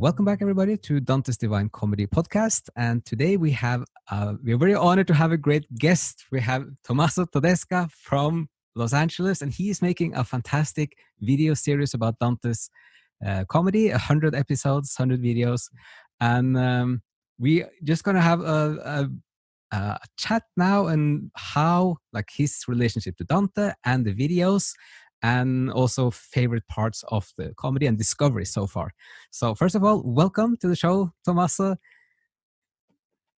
welcome back, everybody, to Dante's Divine Comedy Podcast. And today we're very honored to have a great guest. We have Tommaso Tedesca from Los Angeles, and he is making a fantastic video series about Dante's comedy, 100 episodes, 100 videos. And we just going to have a chat now and how, like, his relationship to Dante and the videos, and also favorite parts of the comedy and discovery so far. So first of all, welcome to the show, Tommaso.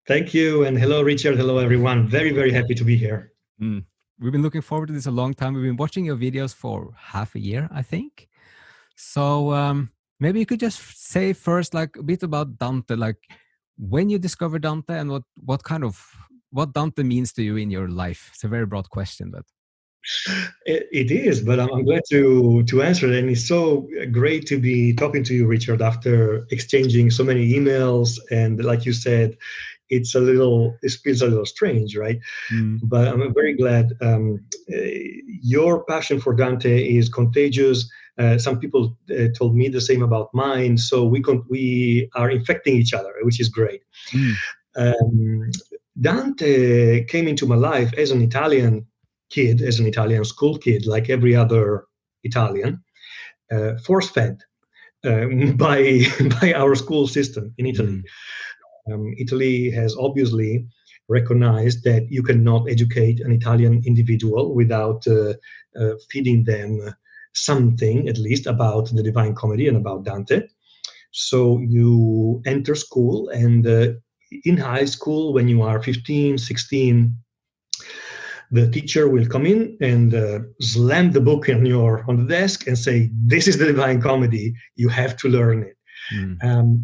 Thank you, and hello, Richard. Hello, everyone. Very, very happy to be here. We've been looking forward to this a long time. We've been watching your videos for half a year, I think. So maybe you could just say first, like, a bit about Dante, like when you discovered Dante and what Dante means to you in your life. It's a very broad question, but It is, but I'm glad to answer it. And it's so great to be talking to you, Richard, after exchanging so many emails. And like you said, it feels a little strange, right? But I'm very glad. Your passion for Dante is contagious. Some people told me the same about mine. So we are infecting each other, which is great. Dante came into my life as an Italian kid, as an Italian school kid, like every other Italian, force-fed by our school system in Italy. Italy has obviously recognized that you cannot educate an Italian individual without feeding them something, at least, about the Divine Comedy and about Dante. So you enter school, and in high school, when you are 15, 16, the teacher will come in and slam the book on the desk and say, "This is the Divine Comedy. You have to learn it."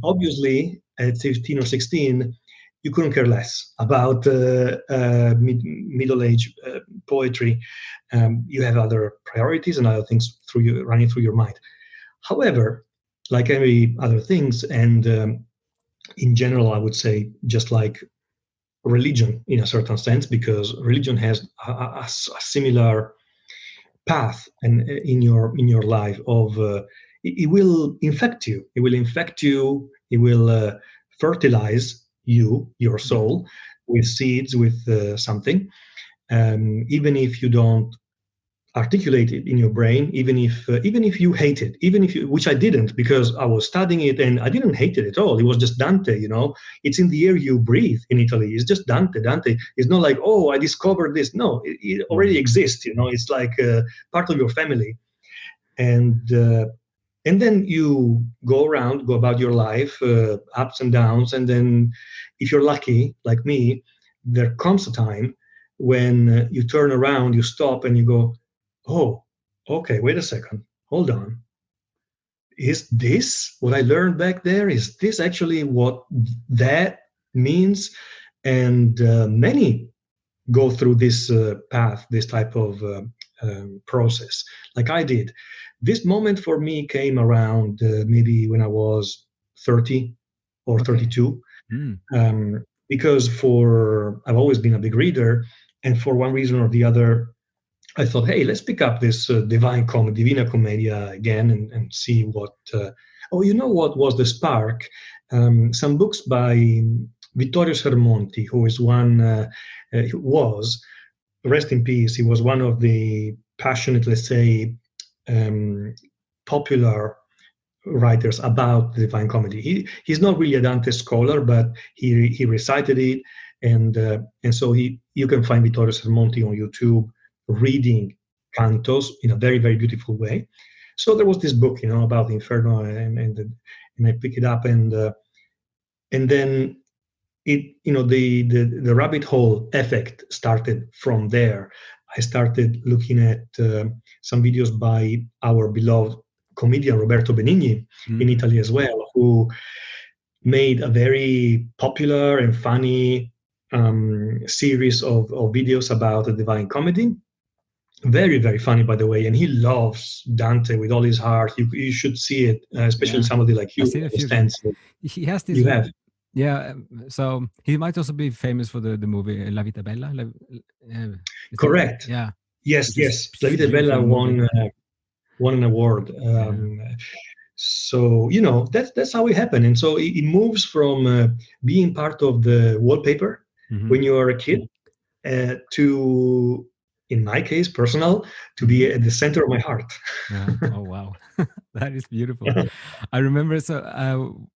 Obviously, at 15 or 16, you couldn't care less about middle-age poetry. You have other priorities and other things running through your mind. However, like every other things, and in general, I would say, just like religion in a certain sense, because religion has a similar path and in your life of it will infect you. It will fertilize your soul with seeds, with something, even if you don't articulate it in your brain, even if you hate it, which I didn't, because I was studying it and I didn't hate it at all. It was just Dante, it's in the air you breathe in Italy. It's just Dante. It's not like, oh, I discovered this. No, it already exists. It's like part of your family. And then you go about your life, ups and downs. And then if you're lucky, like me, there comes a time when you turn around, you stop and you go, oh, okay, wait a second, hold on. Is this what I learned back there? Is this actually what that means? And many go through this path, this type of process, like I did. This moment for me came around maybe when I was 30 or 32, because I've always been a big reader, and for one reason or the other, I thought, hey, let's pick up this Divina Commedia again and see what. What was the spark? Some books by Vittorio Sermonti, who is rest in peace. He was one of the passionate, let's say, popular writers about the Divine Comedy. He's not really a Dante scholar, but he recited it, and so you can find Vittorio Sermonti on YouTube reading cantos in a very, very beautiful way. So there was this book, about the Inferno, and I picked it up, and then the rabbit hole effect started from there. I started looking at some videos by our beloved comedian Roberto Benigni in Italy as well, who made a very popular and funny series of videos about the Divine Comedy. Very, very funny, by the way, and he loves Dante with all his heart. You should see it, especially somebody like you who understands. He has this. Yeah, so he might also be famous for the movie La Vita Bella. Correct. Yeah. Yes. La Vita Bella won an award. So that's how it happened, and so it moves from being part of the wallpaper Hmm. when you are a kid to, in my case, personal, to Hmm. be at the center of my heart. Yeah. Oh wow, that is beautiful. I remember so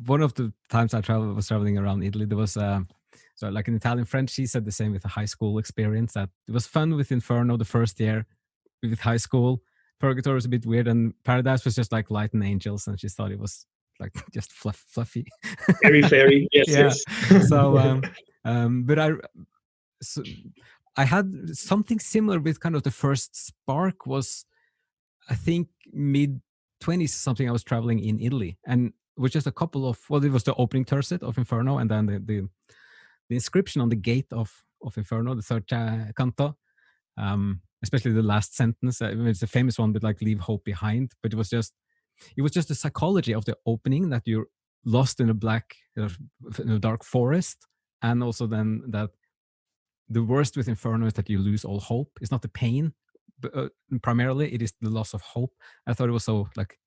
one of the times was traveling around Italy. There was so like an Italian friend. She said the same with the high school experience, that it was fun with Inferno the first year with high school. Purgatory was a bit weird, and Paradise was just like light and angels, and she thought it was like just fluffy. Very fairy, yes, Yeah. yes. So but so I had something similar with kind of the first spark was, I think, mid 20s something. I was traveling in Italy, and it was just a couple of, well, it was the opening tercet of Inferno, and then the inscription on the gate of Inferno, the third canto, especially the last sentence. It's a famous one, but like leave hope behind. But it was just the psychology of the opening, that you're lost in a black, in a dark forest, and also then that the worst with Inferno is that you lose all hope. It's not the pain, but primarily it is the loss of hope. I thought it was so like,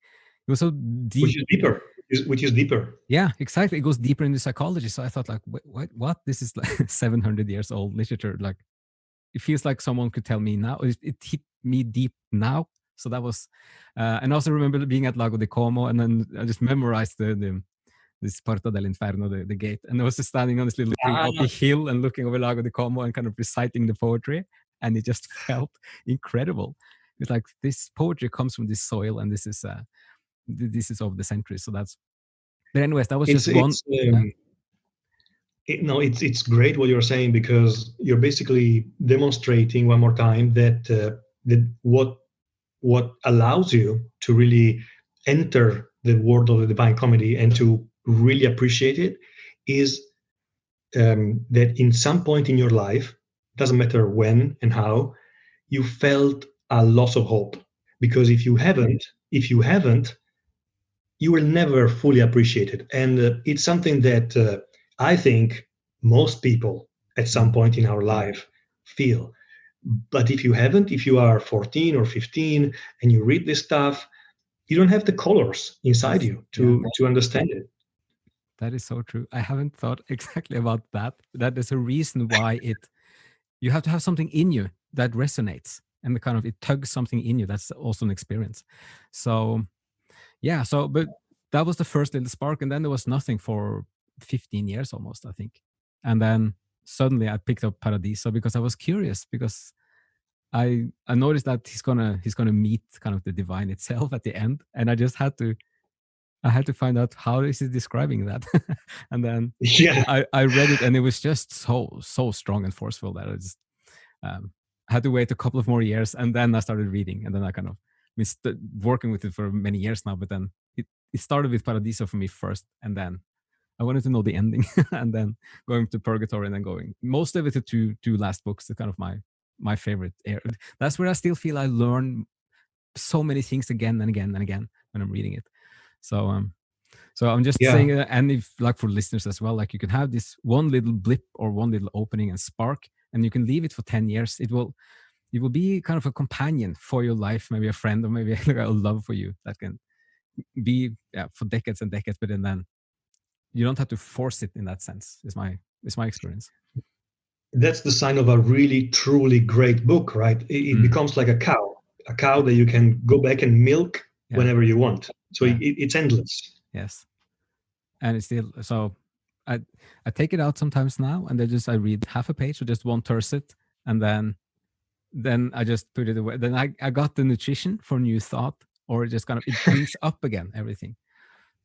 it was so Which deep. is deeper, which is deeper. Yeah, exactly. It goes deeper into psychology. So I thought like, what? This is like 700 years old literature. Like, it feels like someone could tell me now. It hit me deep now. So that was, and I also remember being at Lago di Como, and then I just memorized the this Porta dell'Inferno, the gate. And I was just standing on this little thing up Ah, a hill and looking over Lago di Como and kind of reciting the poetry. And it just felt incredible. It's like this poetry comes from this soil, and this is over the centuries. So that's, but anyways, that was it's just one. it's Yeah. no, it's great what you're saying, because you're basically demonstrating one more time that what allows you to really enter the world of the Divine Comedy and to really appreciate it is that in some point in your life, doesn't matter when and how, you felt a loss of hope. Because if you haven't, you will never fully appreciate it. And it's something that I think most people at some Mm. point in our life feel. But if you haven't, if you are 14 or 15 and you read this stuff, you don't have the colors inside Yes. you Yeah. to understand it. That is so true. I haven't thought exactly about that. That is a reason why you have to have something in you that resonates, and the kind of, it tugs something in you. That's also an experience. So yeah, so but that was the first little spark, and then there was nothing for 15 years almost, I think. And then suddenly I picked up Paradiso because I was curious, because I noticed that he's gonna meet kind of the divine itself at the end, and I had to find out how is he describing that. And then Yeah, I read it, and it was just so strong and forceful that I just had to wait a couple of more years, and then I started reading, and then I kind of been working with it for many years now. But then it started with Paradiso for me first, and then I wanted to know the ending, and then going to Purgatory, and then going most of it to two last books. The kind of my favorite area. That's where I still feel I learn so many things again and again and again when I'm reading it. So so I'm just yeah. saying, and if like for listeners as well, like you can have this one little blip or one little opening and spark, and you can leave it for 10 years. It will be kind of a companion for your life, maybe a friend, or maybe like a love for you that can be, yeah, for decades and decades. But then you don't have to force it in that sense. Is my experience. That's the sign of a really, truly great book, right? It Mm, becomes like a cow that you can go back and milk yeah, whenever you want. So yeah, it's endless. yes, and it's still so. I I take it out sometimes now, and I read half a page or just one tercet, and then I just put it away. Then I got the nutrition for new thought, or it just kind of, it brings up again everything.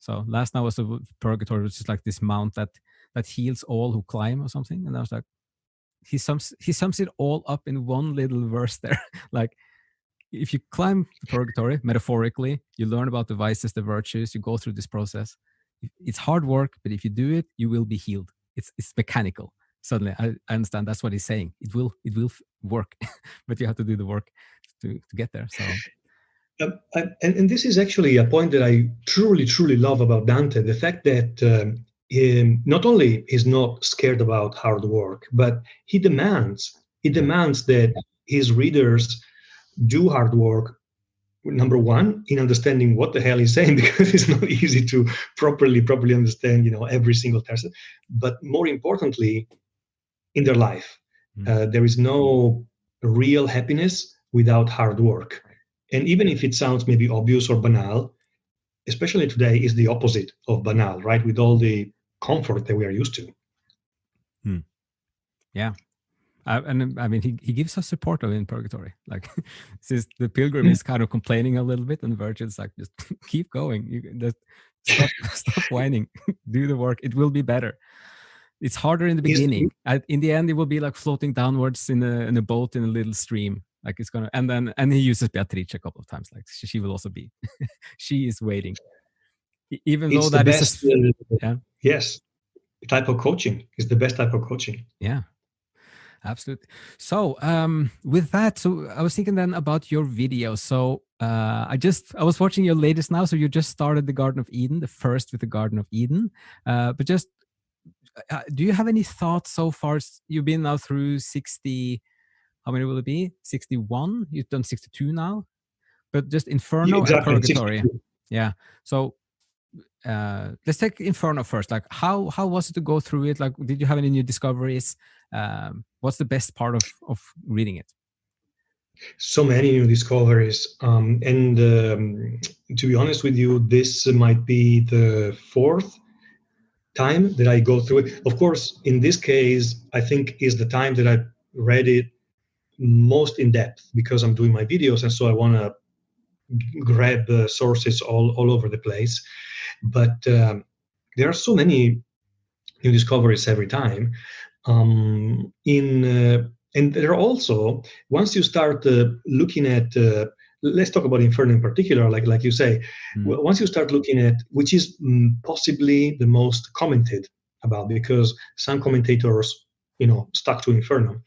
So last night was a Purgatory, which is like this mount that heals all who climb or something. And I was like, he sums it all up in one little verse there. Like, if you climb the Purgatory metaphorically, you learn about the vices, the virtues, you go through this process. It's hard work, but if you do it, you will be healed. It's mechanical. Suddenly I understand that's what he's saying. It will work, but you have to do the work to get there. So And this is actually a point that I truly, truly love about Dante, the fact that not only is not scared about hard work, but he yeah, demands that his readers do hard work number one, in understanding what the hell he's saying, because it's not easy to properly understand, every single person. But more importantly, in their life, there is no real happiness without hard work. And even if it sounds maybe obvious or banal, especially today, is the opposite of banal, right? With all the comfort that we are used to. Yeah. And I mean, he gives us support in Purgatory. Like, since the pilgrim is kind of complaining a little bit, and Virgil's like, just keep going. You just stop whining. Do the work. It will be better. It's harder in the beginning. In the end, it will be like floating downwards in a boat in a little stream. Like it's gonna, and he uses Beatrice a couple of times. Like she will also be. She is waiting, even though It's the that best. is yeah. Yes, type of coaching is the best type of coaching. Yeah. Absolutely. So with that, so I was thinking then about your video. So I was watching your latest now. So you just started the Garden of Eden, the first with the Garden of Eden. But just do you have any thoughts so far? You've been now through 60. How many will it be? 61. You've done 62 now. But just Inferno and Exactly. Purgatory. Yeah. So let's take Inferno first. Like, how was it to go through it? Like, did you have any new discoveries? What's the best part of reading it? So many new discoveries, and to be honest with you, this might be the fourth time that I go through it. Of course, in this case, I think is the time that I read it most in depth, because I'm doing my videos, and so I want to grab sources all over the place. But there are so many new discoveries every time. And there are also, once you start looking at, let's talk about Inferno in particular, like you say, once you start looking at, which is possibly the most commented about, because some commentators, stuck to Inferno.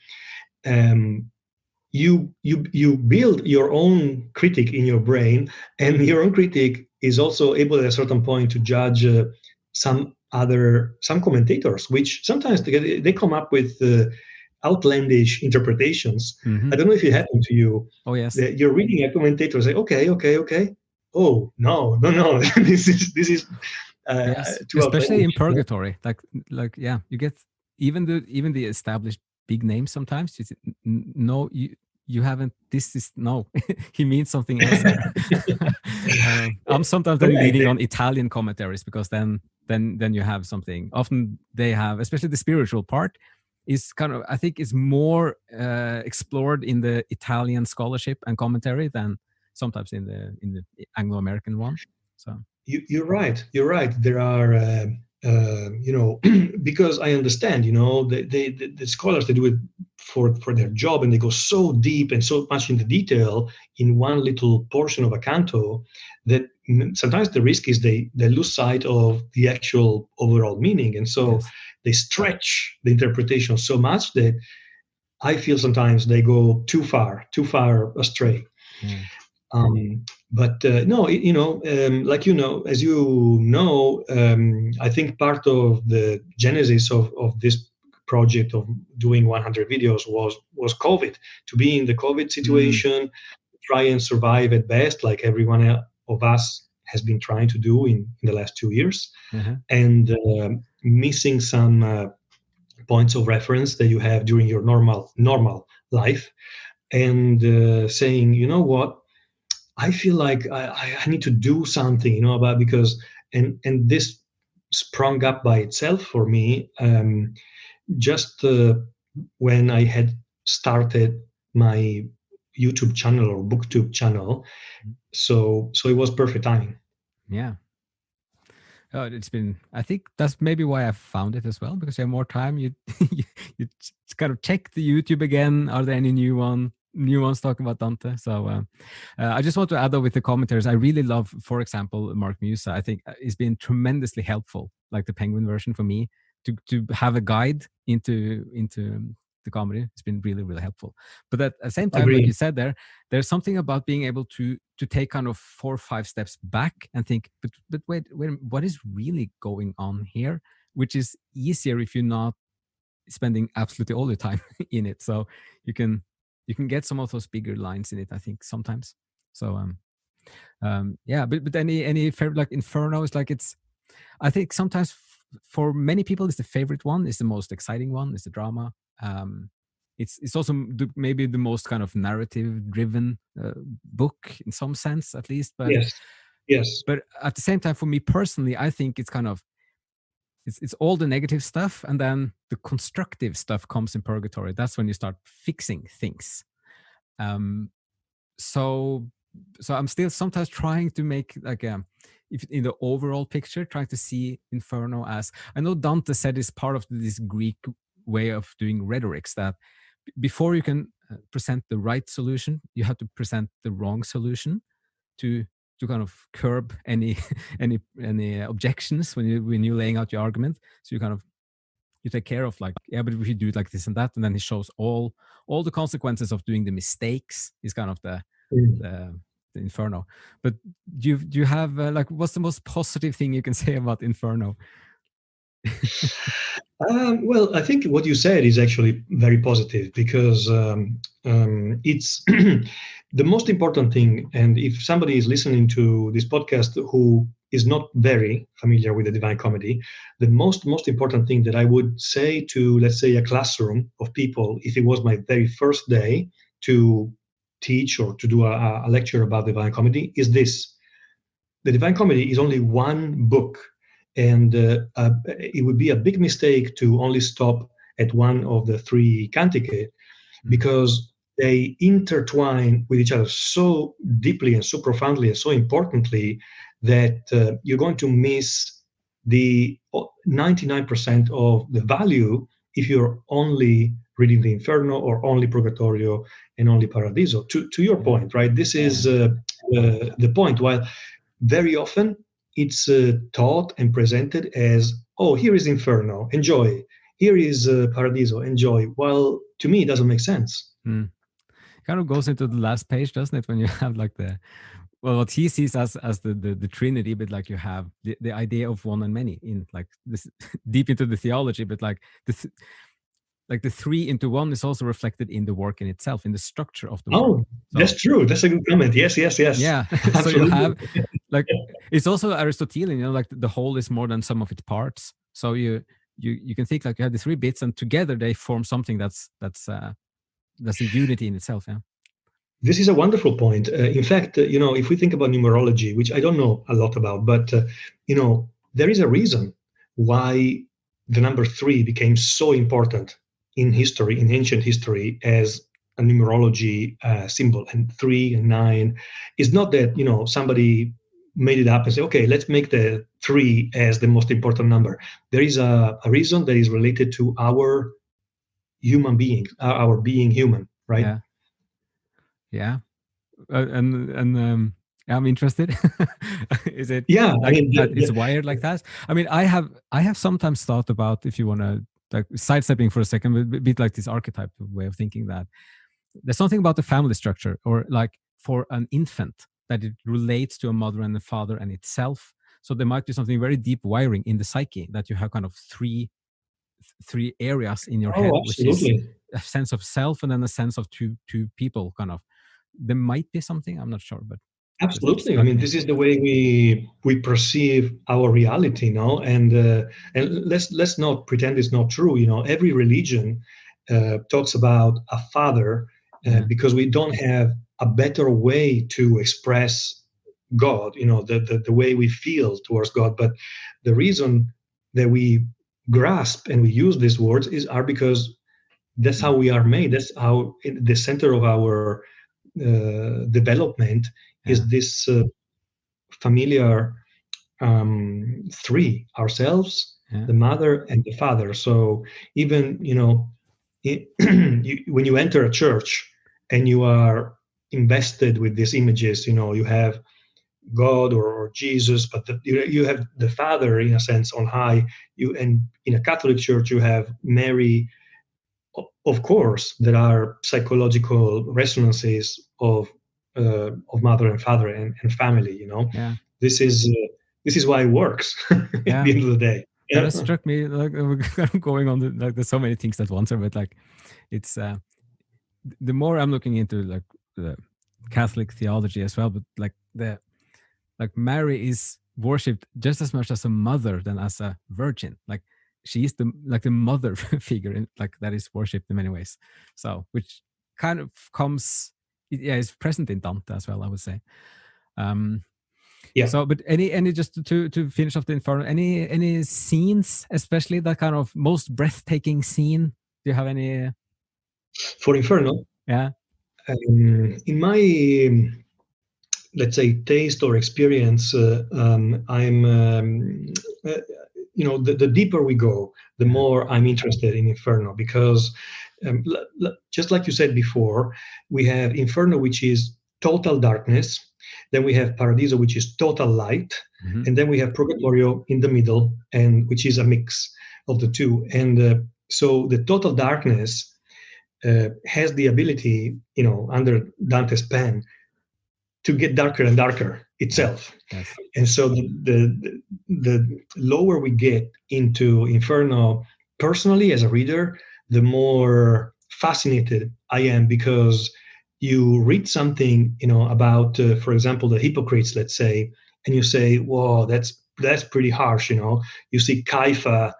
You build your own critic in your brain, and your own critic is also able at a certain point to judge some commentators, which sometimes they come up with outlandish interpretations. I don't know if it happened to you. Oh yes. You're reading a commentator, say, okay. Oh no. this is yes, too especially in outlandish. Purgatory. Like yeah, you get even the established big names sometimes. No, you haven't. This is no. He means something else there. I'm sometimes then leading on Italian commentaries, because then you have something. Often they have, especially the spiritual part, is kind of, I think, is more explored in the Italian scholarship and commentary than sometimes in the Anglo-American one. So you're right. There are. Because I understand, the scholars, they do it for their job, and they go so deep and so much into detail in one little portion of a canto that sometimes the risk is they lose sight of the actual overall meaning, and so they stretch the interpretation so much that I feel sometimes they go too far astray. Yeah. But no, like as you know, I think part of the genesis of this project of doing 100 videos was COVID. To be in the COVID situation, try and survive at best, like everyone of us has been trying to do in the last 2 years, and missing some points of reference that you have during your normal life, and saying, you know what, I feel like I need to do something, about, because and this sprung up by itself for me, just when I had started my YouTube channel or BookTube channel, so it was perfect timing. Yeah. Oh, it's been. I think that's maybe why I found it as well, because you have more time. You you kind of check the YouTube again. Are there any new ones talking about Dante? So I just want to add, though, with the commentaries, I really love, for example, Mark Musa. I think it's been tremendously helpful, like the Penguin version for me, to have a guide into the comedy. It's been really, really helpful. But at the same time, like you said, there's something about being able to take kind of 4 or 5 steps back and think, but wait, what is really going on here? Which is easier if you're not spending absolutely all the time in it. So you can get some of those bigger lines in it, I think, sometimes. So Yeah, but any favorite, like Inferno is like, it's, I think sometimes for many people it's the favorite one, it's the most exciting one, it's the drama. It's also maybe the most kind of narrative driven book in some sense, at least. Yes. Yes. But at the same time, for me personally, I think it's kind of, it's all the negative stuff, and then the constructive stuff comes in Purgatory. That's when you start fixing things. Um, so so I'm still sometimes trying to make like if in the overall picture, trying to see Inferno as, I know Dante said it's part of this Greek way of doing rhetorics, that before you can present the right solution, you have to present the wrong solution to kind of curb any any objections when you're laying out your argument. So you kind of, you take care of like, yeah, but if you do it like this and that, and then he shows all the consequences of doing the mistakes, is kind of the Inferno. But do you have like, what's the most positive thing you can say about Inferno? Well, I think what you said is actually very positive, because it's the most important thing. And if somebody is listening to this podcast who is not very familiar with the Divine Comedy, the most important thing that I would say to, let's say, a classroom of people, if it was my very first day to teach or to do a lecture about the Divine Comedy, is this: the Divine Comedy is only one book, and it would be a big mistake to only stop at one of the three canticles, because they intertwine with each other so deeply and so profoundly and so importantly that you're going to miss the 99% of the value if you're only reading the Inferno or only Purgatorio and only Paradiso. To your point, right? This is the point. While very often it's taught and presented as, oh, here is Inferno, enjoy. Here is Paradiso, enjoy. Well, to me, it doesn't make sense. Kind of goes into the last page, doesn't it? When you have like the, well, what he sees as the Trinity, but like you have the idea of one and many in like this deep into the theology, but like like the three into one is also reflected in the work in itself, in the structure of the work. Oh, that's true. That's a good comment. Yes. Yeah. So you have like, it's also Aristotelian, you know, like the whole is more than sum of its parts. So you can think like you have the three bits and together they form something that's a unity in itself. Yeah. This is a wonderful point. In fact, if we think about numerology, which I don't know a lot about, but there is a reason why the number three became so important in history, in ancient history, as a numerology symbol. And 3 and 9 is not that somebody made it up and say, okay, let's make the 3 as the most important number. There is a reason that is related to our human being, our being human, right? Yeah. Yeah. And I'm interested. Is it? Yeah, like that it's wired like that? I mean, I have sometimes thought about, if you want to like sidestepping for a second, a bit like this archetype way of thinking, that there's something about the family structure, or like for an infant, that it relates to a mother and a father and itself. So there might be something very deep wiring in the psyche, that you have kind of three areas in your head, which is a sense of self and then a sense of two people. Kind of, there might be something, I'm not sure, but absolutely. I mean, this is the way we perceive our reality, and let's not pretend it's not true. Every religion talks about a father because we don't have a better way to express God. The way we feel towards God. But the reason that we grasp and we use these words are because that's how we are made. That's how the center of our development is this familiar three: ourselves, the mother, and the father. So even when you enter a church and you are invested with these images, you have God or Jesus, but you have the Father in a sense on high. And in a Catholic church you have Mary. Of course, there are psychological resonances of mother and father and family. Yeah. This is why it works at the end of the day. Kind of struck me like going on like there's so many things at once, but like it's the more I'm looking into like the Catholic theology as well, but like Mary is worshipped just as much as a mother than as a virgin. Like she is the mother figure like that is worshipped in many ways. So which kind of comes, yeah, is present in Dante as well, I would say. Um, Yeah. so, but any just to finish off the Inferno, any scenes, especially that kind of most breathtaking scene? Do you have any? For Inferno, Yeah. in my let's say taste or experience, I'm uh, the deeper we go, the Yeah. more I'm interested in Inferno, because just like you said before, we have Inferno, which is total darkness, then we have Paradiso, which is total light, Mm-hmm. and then we have Purgatorio in the middle, and which is a mix of the two. And so the total darkness has the ability, under Dante's pen, to get darker and darker Yeah. itself. Yes. And so the lower we get into Inferno, personally as a reader, the more fascinated I am, because you read something, about, for example, the hypocrites, let's say, and you say, "Whoa, that's pretty harsh." You see Caiaphas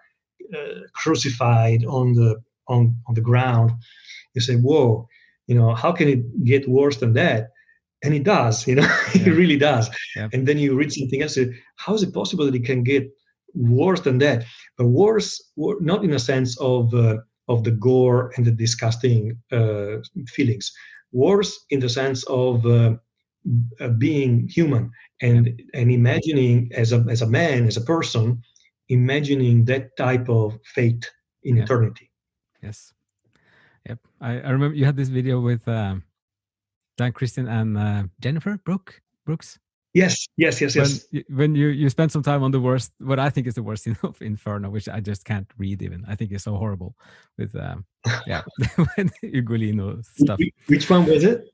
crucified on the ground. You say, "Whoa, how can it get worse than that?" And it does, it Yeah. really does. Yeah. And then you read something else, how is it possible that it can get worse than that? But worse, not in a sense of the gore and the disgusting feelings. Worse in the sense of being human, Yeah. and imagining, as a man, as a person, imagining that type of fate in Yeah. eternity. Yes. Yep. I remember you had this video with Dan Christian and Jennifer Brooks. Yes, yes, yes, When yes. when you spend some time on the worst, what I think is the worst scene of Inferno, which I just can't read even. I think it's so horrible with yeah, when Ugolino stuff. Which one was it?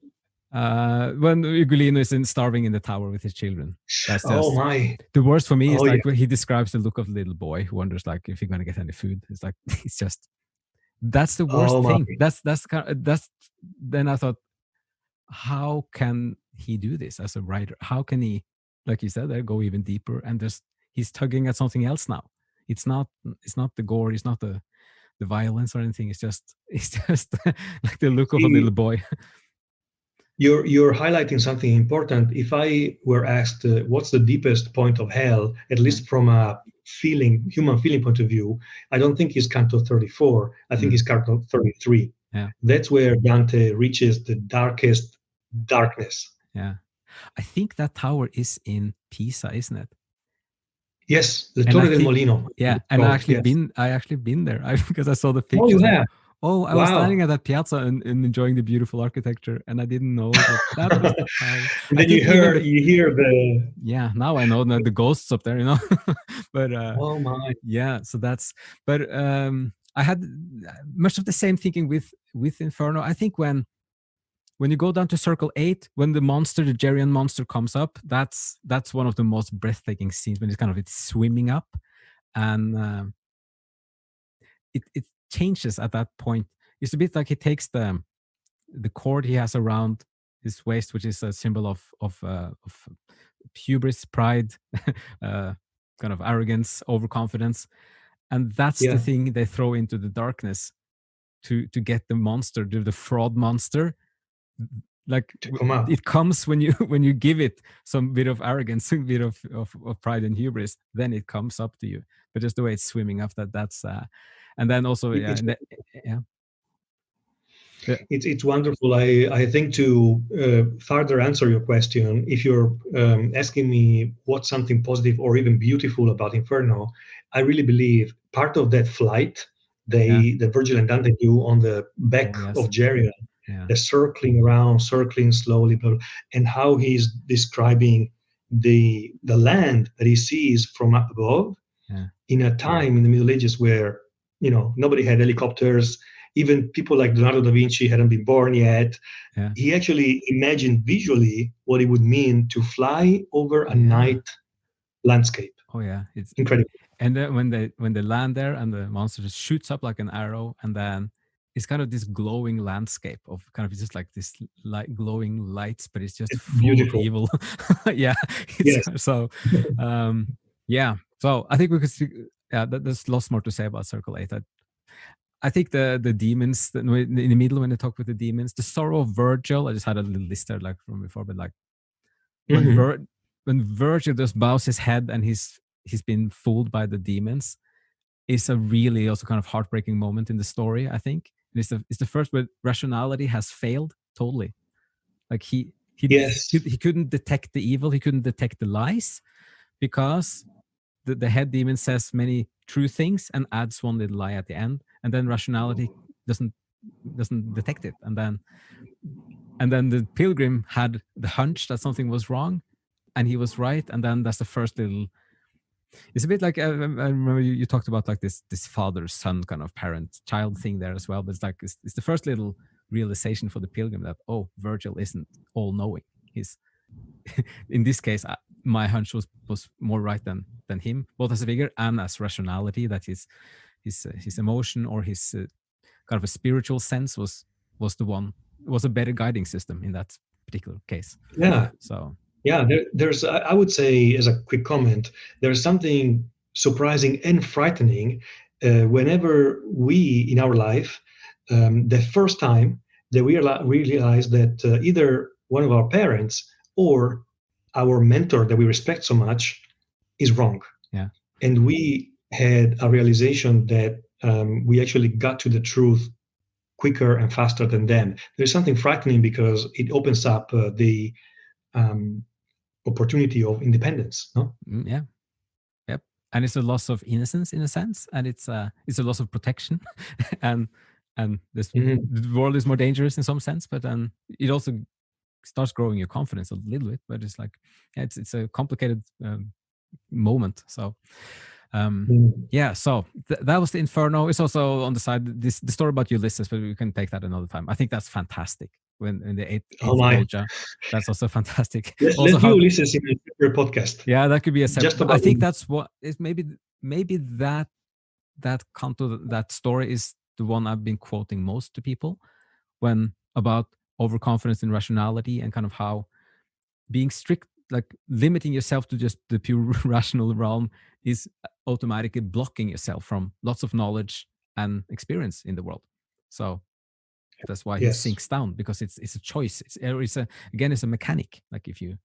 When Ugolino is starving in the tower with his children. That's Oh just my. the worst for me. Is Oh yeah. like when he describes the look of the little boy who wonders like if he's gonna get any food. It's like it's just that's the worst Oh my. thing. That's then I thought, how can he do this as a writer? How can he, like you said, go even deeper and just he's tugging at something else now. It's not the gore, it's not the violence or anything. It's just like the look of a little See, boy. you're highlighting something important. If I were asked what's the deepest point of hell, at Yeah. least from a human feeling point of view, I don't think it's Canto 34. I think it's Canto 33. Yeah. That's where Dante reaches the darkest darkness. Yeah. I think that tower is in Pisa, isn't it? Yes, the And I Torre del think, Molino. yeah, It's and called. Yes. I actually been there because I saw the Oh, you pictures. Like, have. oh, I was standing Wow. at that piazza and enjoying the beautiful architecture, and I didn't know that was the tower. And I then think even the you hear the. yeah, now I know the ghosts up there, but Oh my. yeah, so that's but I had much of the same thinking with Inferno. I think when you go down to circle 8, when the Gerian monster comes up, that's one of the most breathtaking scenes when it's swimming up, and it changes at that point. It's a bit like he takes the cord he has around his waist, which is a symbol of hubris, pride, kind of arrogance, overconfidence, and that's the Yeah. thing they throw into the darkness to get the monster, the fraud monster. Like To come up. it comes when you when you give it some bit of arrogance, some bit of pride and hubris, then it comes up to you. But just the way it's swimming up, that's and then also yeah, It's and yeah. Yeah. it's wonderful. I think to further answer your question, if you're asking me what's something positive or even beautiful about Inferno, I really believe part of that flight Yeah. the Virgil and Dante do on the back Oh yes. of Geryon, Yeah. the circling around, circling slowly, and how he's describing the land that he sees from up above Yeah. in a time in the Middle Ages where nobody had helicopters. Even people like Leonardo da Vinci hadn't been born yet. Yeah. He actually imagined visually what it would mean to fly over a Yeah. night landscape. Oh yeah. It's Incredible. and then when they land there and the monster just shoots up like an arrow, and then it's kind of this glowing landscape of kind of just like this light, glowing lights, but it's just It's full of beautiful. evil. Yeah, it's Yes. so. Yeah, so I think we could see. Yeah, there's lots more to say about Circle 8. I think the demons in the middle when they talk with the demons, the sorrow of Virgil. I just had a little list there like from before, but like when Mhm. when Virgil just bows his head and he's been fooled by the demons, is a really also kind of heartbreaking moment in the story. I think it's the first where rationality has failed totally. Like Yes. he couldn't detect the evil, he couldn't detect the lies because the head demon says many true things and adds one little lie at the end, and then rationality doesn't detect it, and then the pilgrim had the hunch that something was wrong, and he was right, and then that's the first little. It's a bit like I remember you talked about like this father son kind of parent child thing there as well, but it's like it's the first little realization for the pilgrim that, oh, Virgil isn't all knowing. He's in this case, my hunch was more right than him, both as a figure and as rationality. That his emotion or his kind of a spiritual sense was a better guiding system in that particular case. Yeah. So Yeah, there's, I would say, as a quick comment, there's something surprising and frightening whenever we, in our life, the first time that we realize that either one of our parents or our mentor that we respect so much is wrong. yeah, And we had a realization that we actually got to the truth quicker and faster than them. There's something frightening because it opens up the um, opportunity of independence. No. yeah, yep. And it's a loss of innocence in a sense, and it's a loss of protection, and this Mhm. the world is more dangerous in some sense, but then it also starts growing your confidence a little bit. But it's like, yeah, it's a complicated moment. So Mhm. yeah, so that was the Inferno. It's also on the side the story about Ulysses, but we can take that another time. I think that's fantastic. When in the Oh eighth my! Volga, that's also fantastic. Let's Also, do how Ulysses in a separate podcast. yeah, that could be a separate. Just But I about think that's what is maybe that canto that story is the one I've been quoting most to people when about overconfidence in rationality and kind of how being strict, like limiting yourself to just the pure rational realm, is automatically blocking yourself from lots of knowledge and experience in the world. So that's why he yes. sinks down, because it's a choice. It's a mechanic. Like if you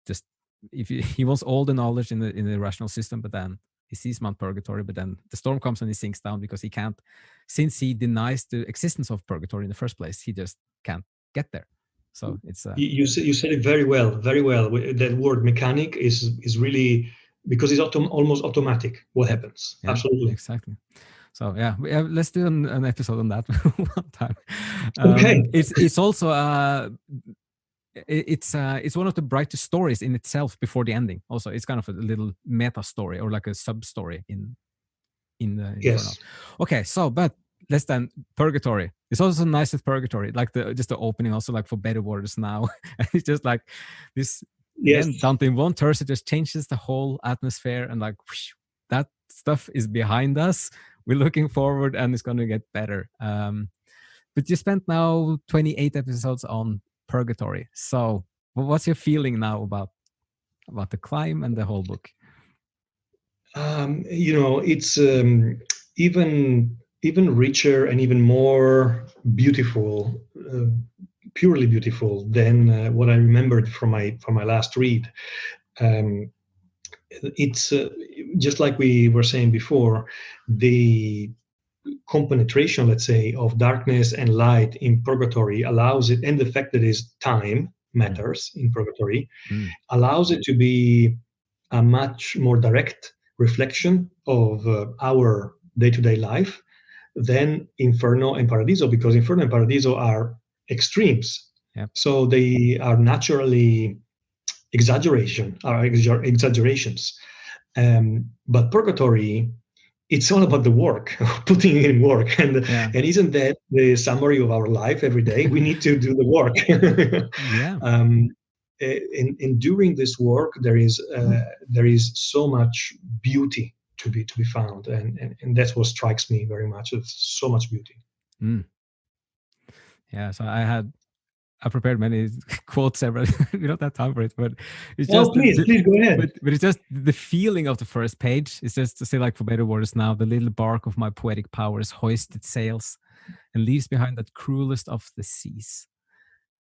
just if you, he wants all the knowledge in the rational system, but then he sees Mount Purgatory, but then the storm comes and he sinks down because he can't, since he denies the existence of purgatory in the first place, he just can't get there. So it's You said it very well, very well. That word mechanic is really because it's almost automatic. What happens? yeah, Absolutely. exactly. So yeah, let's do an episode on that one time. Okay. It's also it's one of the brightest stories in itself before the ending. Also, it's kind of a little meta story or like a sub story in the Inferno. Yes. Okay, so but let's then Purgatory. It's also nice with Purgatory, like the opening, also like for Better Waters Now. And it's just like this Yes. again. Dante in one turn, it just changes the whole atmosphere, and like whoosh, that stuff is behind us. We're looking forward, and it's going to get better. But you spent now 28 episodes on Purgatory. So, what's your feeling now about the climb and the whole book? It's even richer and even more beautiful, purely beautiful than what I remembered from my last read. Um, it's just like we were saying before, the compenetration, let's say, of darkness and light in purgatory allows it, and the fact that is time Mm. matters in purgatory, Mm. allows it to be a much more direct reflection of our day-to-day life than Inferno and Paradiso, because Inferno and Paradiso are extremes. Yep. So they are naturally exaggerations. But Purgatory, it's all about the work, putting in work, Yeah. and isn't that the summary of our life every day? We need to do the work. Yeah. um, and during this work, there is so much beauty. to be found, and that's what strikes me very much. It's so much beauty. Mm. Yeah. So I prepared many quotes several. We don't have time for it, but it's Oh, just please go ahead. but it's just the feeling of the first page. It's just to say, like, for better words, now the little bark of my poetic powers hoisted sails and leaves behind that cruelest of the seas.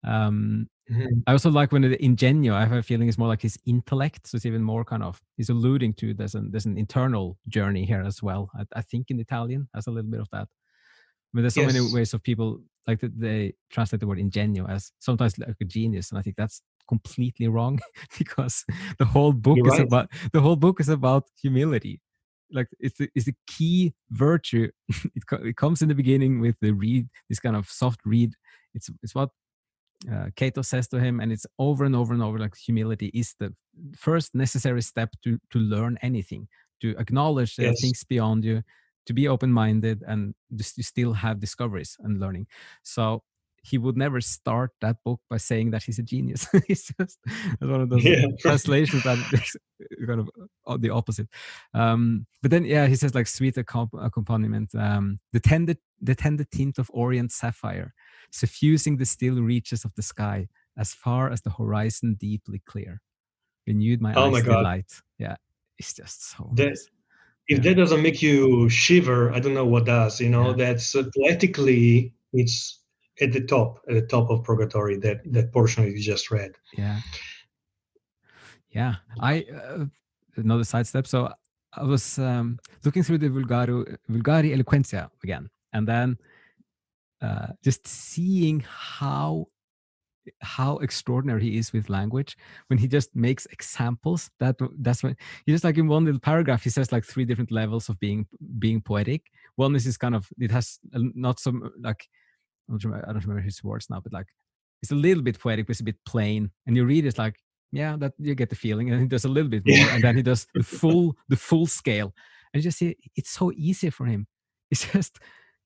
Um, Mhm. I also like when the ingenio, I have a feeling, is more like his intellect. So it's even more kind of, he's alluding to there's an internal journey here as well. I think in Italian has a little bit of that. I mean, there's so many Yes, ways of people like that they translate the word ingenio as sometimes like a genius, and I think that's completely wrong because you're right. the whole book is about humility. Like it's the key virtue. It comes in the beginning with the reed, this kind of soft reed. It's what Cato says to him, and it's over and over and over. Like humility is the first necessary step to learn anything, to acknowledge there are Yes, things beyond you, to be open-minded, and just to still have discoveries and learning. So he would never start that book by saying that he's a genius. It's just one of those yeah. translations that is kind of the opposite. But then, yeah, he says like sweet accompaniment, the tender tint of orient sapphire suffusing the still reaches of the sky as far as the horizon deeply clear. Renewed my Oh my eyes' God, delight. Yeah, it's just so that nice. if Yeah, that doesn't make you shiver, I don't know what does. yeah, That's poetically, it's at the top of Purgatory. That portion that you just read. yeah, yeah. Another sidestep. So I was looking through the Vulgari Eloquentia again, and then just seeing how extraordinary he is with language when he just makes examples. That's when he just, like, in one little paragraph he says like three different levels of being poetic. One is this kind of, it has not some like, I don't remember his words now, but like it's a little bit poetic, but it's a bit plain, and you read it like, yeah, that you get the feeling, and he does a little bit more, Yeah. and then he does the full scale, and you just see it's so easy for him. It's just,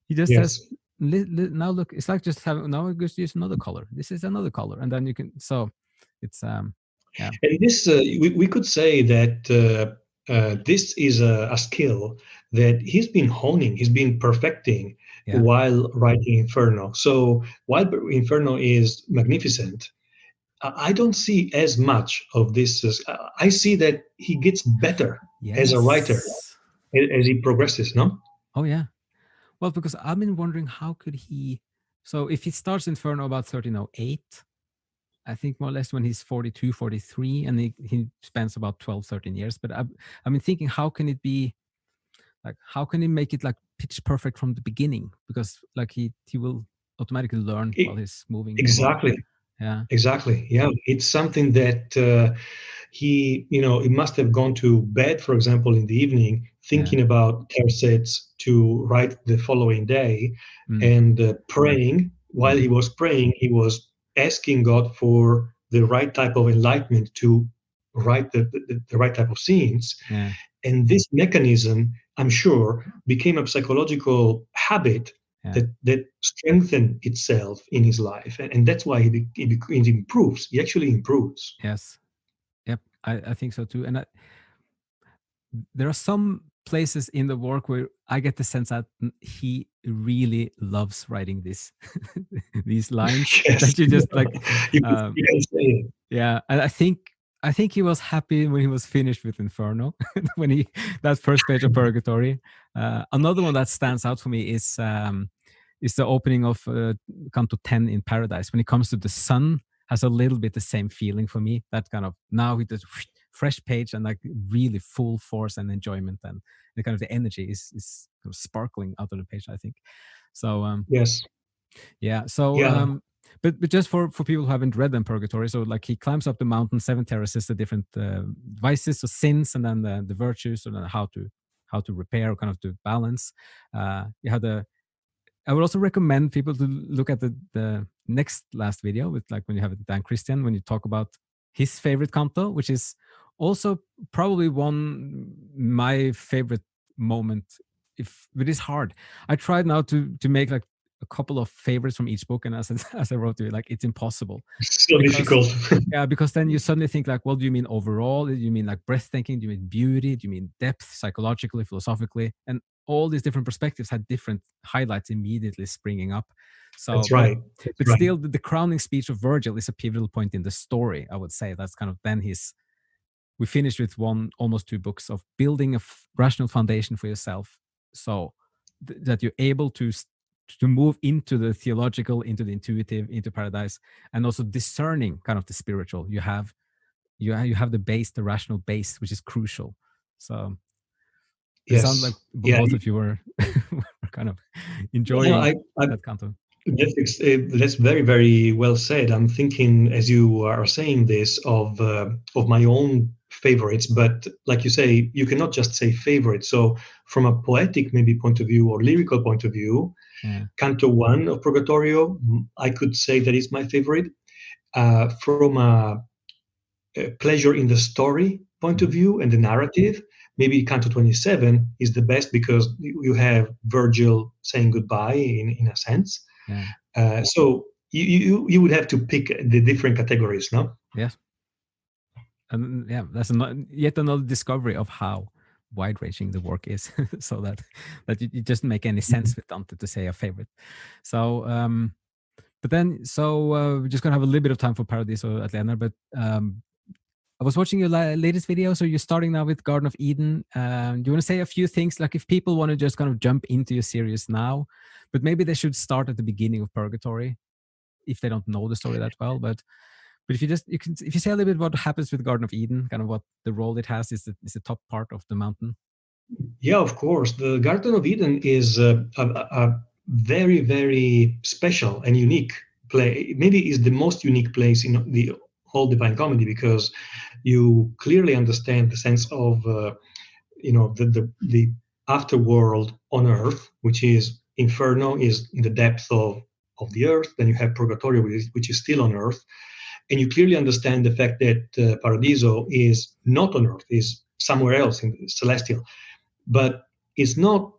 he just says, Yes. now look, it's like just having, now I just use another color, this is another color, and then you can, so it's yeah, And this, we could say that this is a skill that he's been honing, he's been perfecting yeah, while writing Inferno. So while Inferno is magnificent, I don't see as much of this. I see that he gets better as a writer yes, as he progresses. No. oh yeah. Well, because I've been wondering how could he, so if he starts Inferno about 1308, I think more or less when he's 42, 43, and he spends about 12, 13 years. But I've been thinking, how can it be, like, how can he make it like pitch perfect from the beginning? Because like he will automatically learn while E- he's moving along. exactly. Yeah, Exactly. Yeah. It's something that he must have gone to bed, for example, in the evening, yeah, thinking about tercets to write the following day, mm, and praying. While he was praying, he was asking God for the right type of enlightenment to write the right type of scenes. yeah, And this mechanism, I'm sure, became a psychological habit yeah, that strengthened itself in his life, and that's why he improves. He actually improves. yes, yep. I think so too. And there are some places in the work where I get the sense that he really loves writing this these lines Yes, that you just like. you can say it. Yeah, and I think he was happy when he was finished with Inferno, when he that first page of Purgatory. Another one that stands out for me is the opening of Canto 10 in Paradise. When it comes to the sun, has a little bit the same feeling for me. That kind of, now it does fresh page and like really full force and enjoyment, and the kind of the energy is kind of sparkling out of the page, I think. So Yes, yeah. So, yeah, but just for people who haven't read them, Purgatory. So like he climbs up the mountain, seven terraces, the different vices or sins, and then the virtues, and then how to repair, kind of to balance. You have the. I would also recommend people to look at the next last video with, like, when you have Dan Christian, when you talk about his favorite canto, which is also probably one my favorite moment. If it is hard, I tried now to make like a couple of favorites from each book, and as I wrote to you, like it's impossible So because difficult. yeah, because then you suddenly think like, well, do you mean overall? Do you mean like breathtaking? Do you mean beauty? Do you mean depth, psychologically, philosophically? And all these different perspectives had different highlights immediately springing up. So, That's right. That's but right. still, the crowning speech of Virgil is a pivotal point in the story. I would say that's kind of then his. We finished with almost 2 books of building a rational foundation for yourself, so that you're able to move into the theological, into the intuitive, into paradise, and also discerning kind of the spiritual. You have the base, the rational base, which is crucial. So it sounds like Yes. Yeah. both of you were, were kind of No, enjoying I that kind of. that's very, very well said. I'm thinking as you are saying this of my own favorites, but like you say, you cannot just say favorite. So from a poetic maybe point of view or lyrical point of view, Yeah. Canto 1 of Purgatorio, I could say that is my favorite. From a pleasure in the story point of view and the narrative, maybe Canto 27 is the best because you have Virgil saying goodbye in a sense. Yeah. So you would have to pick the different categories, no? Yes. And yeah, that's yet another discovery of how wide-ranging the work is, so that it doesn't make any sense with Dante to say a favorite. So, but then, we're just gonna have a little bit of time for Paradiso at the end, but I was watching your latest video. So you're starting now with Garden of Eden. Do you want to say a few things, like if people want to just kind of jump into your series now, but maybe they should start at the beginning of Purgatory if they don't know the story that well. But if if you say a little bit what happens with Garden of Eden, kind of what the role it has, is the top part of the mountain. Yeah, of course. The Garden of Eden is a very, very special and unique play. Maybe is the most unique place in the whole Divine Comedy because you clearly understand the sense of the afterworld on Earth, which is Inferno, is in the depth of the Earth. Then you have Purgatory, which is still on Earth, and you clearly understand the fact that Paradiso is not on Earth, is somewhere else in celestial. But it's not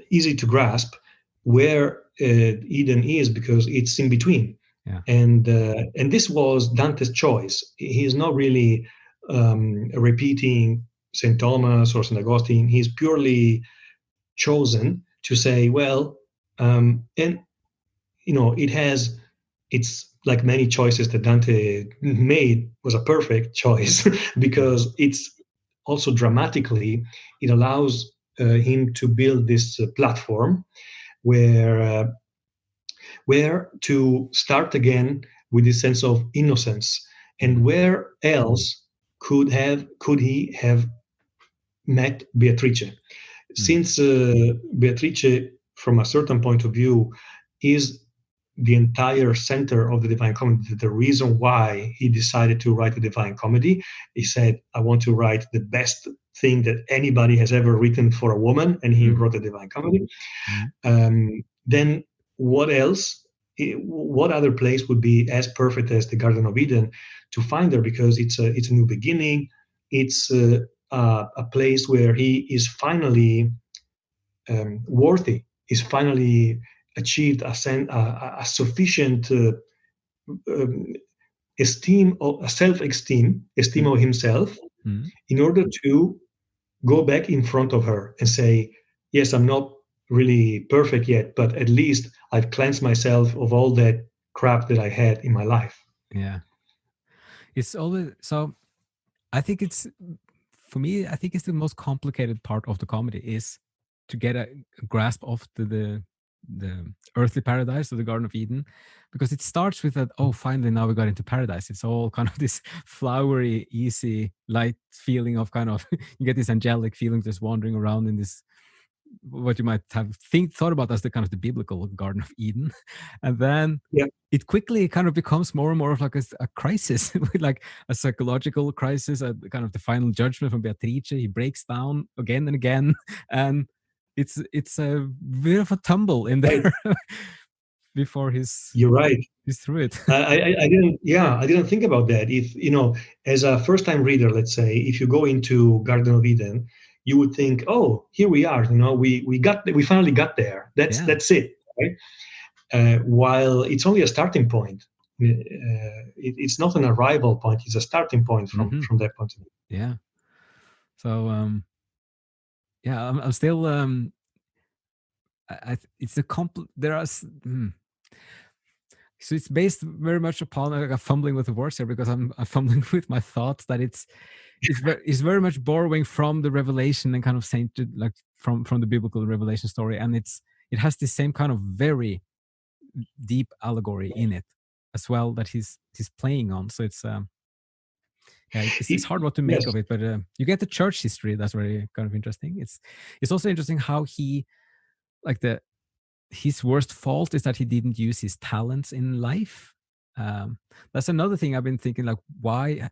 easy to grasp where Eden is because it's in between. Yeah. And this was Dante's choice. He is not really repeating St. Thomas or St. Augustine. He's purely chosen to say, well, and it's like many choices that Dante made was a perfect choice because it's also dramatically it allows him to build this platform where to start again with this sense of innocence, and where else could he have met Beatrice, since Beatrice from a certain point of view is the entire center of the Divine Comedy. The reason why he decided to write the Divine Comedy, he said, I want to write the best thing that anybody has ever written for a woman, and he wrote the Divine Comedy. Then what else? What other place would be as perfect as the Garden of Eden to find her? Because it's a new beginning. It's a place where he is finally worthy. He's finally achieved a sufficient esteem of self-esteem, esteem of himself, in order to go back in front of her and say, yes, I'm not really perfect yet, but at least I've cleansed myself of all that crap that I had in my life. Yeah. It's always so. I think it's, for me, I think it's the most complicated part of the comedy is to get a grasp of the earthly paradise of the Garden of Eden, because it starts with that, oh, finally now we got into paradise. It's all kind of this flowery, easy, light feeling of kind of you get this angelic feeling just wandering around in this, what you might have thought about as the kind of the biblical Garden of Eden. And then it quickly kind of becomes more and more of like a crisis, like a psychological crisis, a kind of the final judgment from Beatrice. He breaks down again and again, and it's a bit of a tumble in there before You're right. he's through it. I didn't think about that. If as a first-time reader, let's say, if you go into Garden of Eden, you would think, oh, here we are. We finally got there. That's it, right? while it's only a starting point. It's not an arrival point; it's a starting point from that point of view. Yeah. So yeah, I'm still it's a there are so it's based very much upon like a fumbling with the words here, because I'm fumbling with my thoughts that it's very much borrowing from the Revelation and kind of saying like from the biblical Revelation story, and it has the same kind of very deep allegory in it as well that he's playing on. So it's yeah, it's hard what to make Yes. of it, but you get the church history. That's very kind of interesting. It's also interesting how he, like, his worst fault is that he didn't use his talents in life. That's another thing I've been thinking, like, why,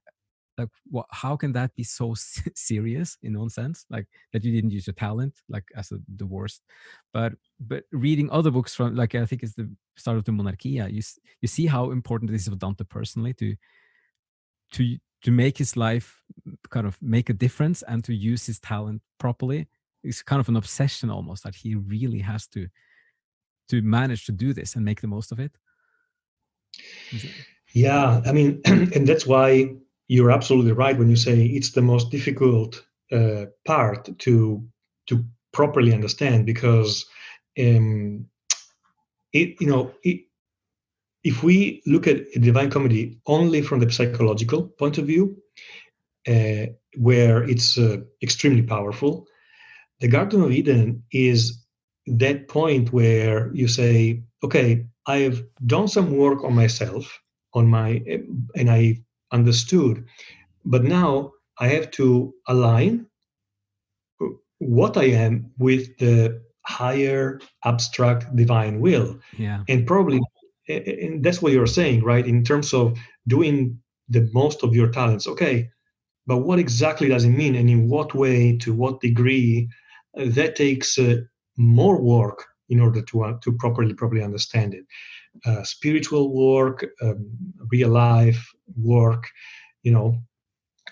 like, how can that be so serious in one sense, like that you didn't use your talent, like, as the worst. But reading other books from, like, I think it's the start of the Monarchia, you see how important it is for Dante personally to make his life kind of make a difference and to use his talent properly. It's kind of an obsession almost, that he really has to manage to do this and make the most of it. Yeah, I mean, and that's why you're absolutely right when you say it's the most difficult part to properly understand, because um, if we look at a Divine Comedy only from the psychological point of view, uh, where it's extremely powerful, the Garden of Eden is that point where you say, okay, I've done some work on myself, and I understood, but now I have to align what I am with the higher abstract divine will. Yeah. And probably, and that's what you're saying, right? In terms of doing the most of your talents. Okay, but what exactly does it mean, and in what way, to what degree? That takes more work in order to properly understand it. Spiritual work, real life work. You know,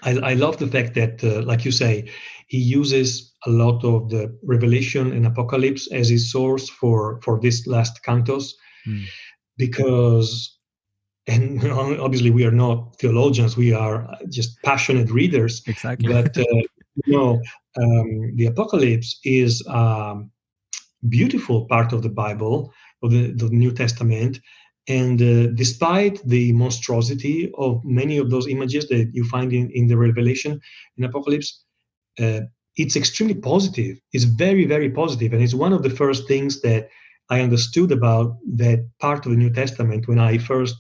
I love the fact that, like you say, he uses a lot of the Revelation and Apocalypse as his source for this last cantos, because, and obviously we are not theologians, we are just passionate readers. Exactly. But the Apocalypse is beautiful part of the Bible, of the New Testament. And despite the monstrosity of many of those images that you find in the Revelation and Apocalypse, uh, it's extremely positive. It's very, very positive. And it's one of the first things that I understood about that part of the New Testament when I first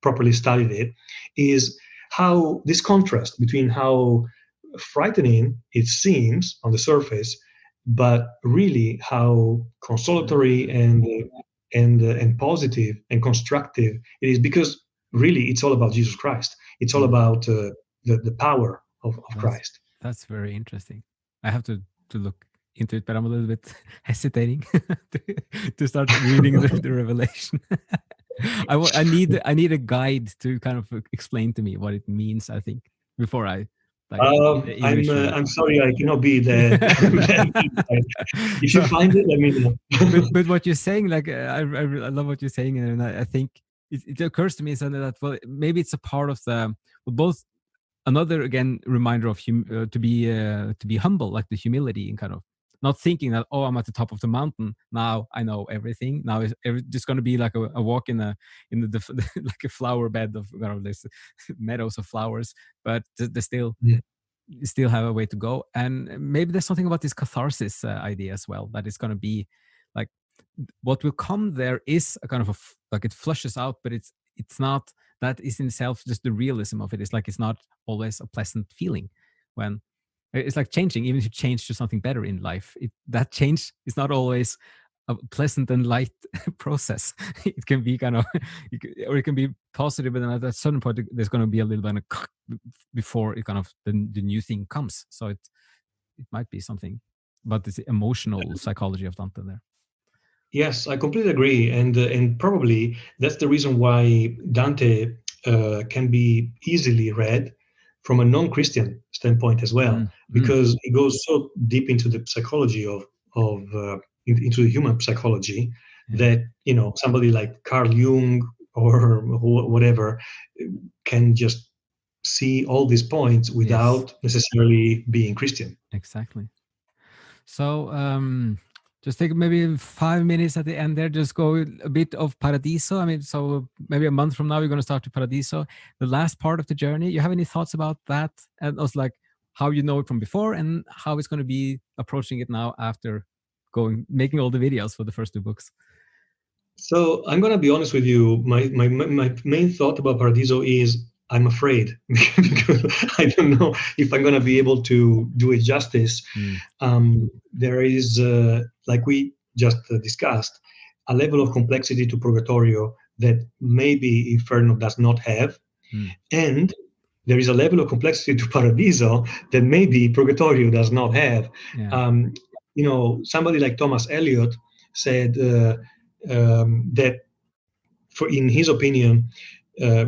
properly studied it, is how this contrast between how frightening it seems on the surface, but really how consolatory and positive and constructive it is, because really it's all about Jesus Christ. It's all about the power of Christ. That's very interesting. I have to look into it, but I'm a little bit hesitating to start reading the Revelation. I need a guide to kind of explain to me what it means, I think, before I, like, the English one. I'm sorry, I cannot be that. If you find it, let me know. but what you're saying, like, I love what you're saying, and I think it occurs to me suddenly that, well, maybe it's a part of both another, again, reminder of to be humble, like the humility, and kind of not thinking that, oh, I'm at the top of the mountain now, I know everything now, is just going to be like a walk in the like a flower bed of, this meadows of flowers, but they still have a way to go. And maybe there's something about this catharsis idea as well, that it's going to be like, what will come there is a kind of like, it flushes out, but it's not, that is in itself just the realism of it. It's like, it's not always a pleasant feeling when it's like changing. Even if you change to something better in life, that change is not always a pleasant and light process. It can be kind of, or it can be positive, but then at a certain point there's going to be a little bit of before it kind of the new thing comes. So it might be something about this emotional psychology of Dante there. Yes, I completely agree, and probably that's the reason why Dante can be easily read from a non-Christian standpoint as well, because it goes so deep into the psychology of into the human psychology, that somebody like Carl Jung or whatever can just see all these points Yes, without necessarily being Christian. exactly. So just take maybe 5 minutes at the end there. Just go a bit of Paradiso. I mean, so maybe a month from now, we're going to start to Paradiso, the last part of the journey. You have any thoughts about that? And also like how you know it from before and how it's going to be approaching it now after making all the videos for the first two books? So I'm gonna be honest with you. My main thought about Paradiso is I'm afraid because I don't know if I'm gonna be able to do it justice. Mm, There is, like we just discussed, a level of complexity to Purgatorio that maybe Inferno does not have, mm, and there is a level of complexity to Paradiso that maybe Purgatorio does not have. yeah. Um, Somebody like Thomas Eliot said that, in his opinion,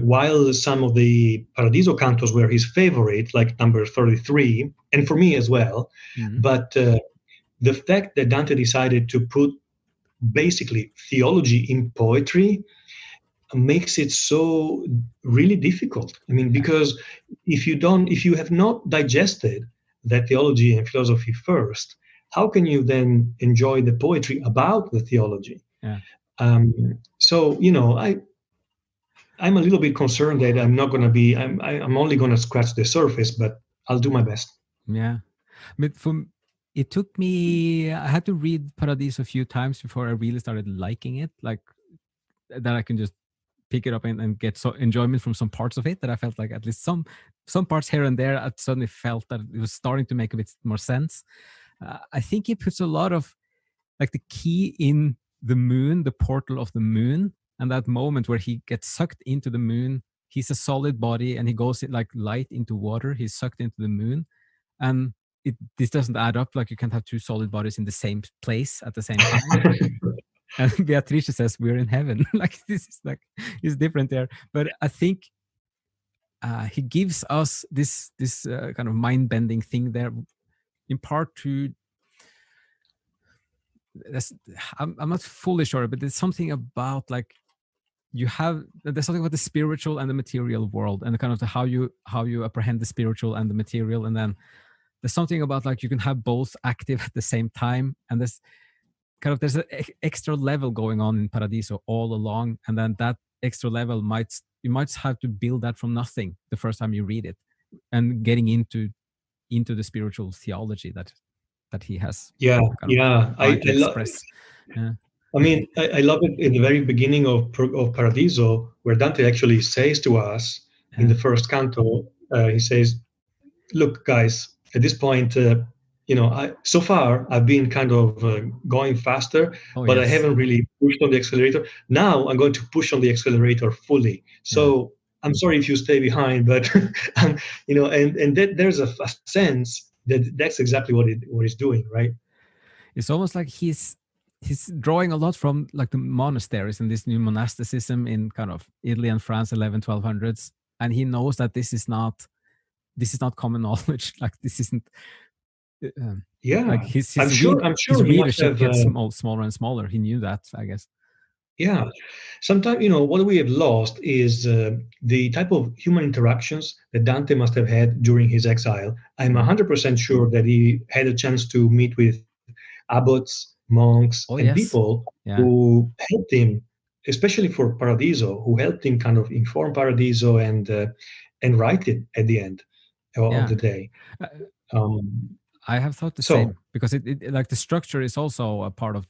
while some of the Paradiso cantos were his favorite, like number 33, and for me as well, Mm, but the fact that Dante decided to put basically theology in poetry makes it so really difficult. I mean, yeah. because if you have not digested that theology and philosophy first, how can you then enjoy the poetry about the theology? Yeah. So I'm a little bit concerned that I'm not going to be. I'm only going to scratch the surface, but I'll do my best. Yeah. But it took me, I had to read Paradiso a few times before I really started liking it. Like that I can just pick it up and get so enjoyment from some parts of it that I felt like at least some parts here and there I suddenly felt that it was starting to make a bit more sense. I think he puts a lot of like the key in the moon, the portal of the moon, and that moment where he gets sucked into the moon. He's a solid body and he goes like light into water. He's sucked into the moon, and this doesn't add up. Like you can't have two solid bodies in the same place at the same time. And Beatrice says we're in heaven. Like this is like it's different there. But I think he gives us this kind of mind bending thing there, in part to. That's, I'm not fully sure, but there's something about like there's something about the spiritual and the material world, and the kind of how you apprehend the spiritual and the material, and then there's something about like you can have both active at the same time, and there's an extra level going on in Paradiso all along, and then that extra level you might have to build that from nothing the first time you read it, and getting into the spiritual theology that he has Yeah, kind of yeah. tried to I love. express. Yeah. I mean, I love it in the very beginning of Paradiso, where Dante actually says to us in Yeah. the first canto, he says, "Look, guys, at this point, so far I've been kind of going faster, Oh but I yes. haven't really pushed on the accelerator. Now I'm going to push on the accelerator fully. Yeah. So I'm sorry if you stay behind, but and there's a sense that that's exactly what he's doing, right? It's almost like he's drawing a lot from like the monasteries and this new monasticism in kind of Italy and France 1200s, and he knows that this is not common knowledge. Like this isn't like Yeah, his read I'm his sure he must readership have. gets smaller and smaller. He knew that, I guess. Yeah, sometimes what we have lost is the type of human interactions that Dante must have had during his exile. I'm Mm. 100% sure that he had a chance to meet with abbots, monks, Oh and yes. people Yeah. who helped him, especially for Paradiso, who helped him kind of inform Paradiso and write it at the end of Yeah. the day. Uh, Um, I have thought the so same because it like the structure is also a part of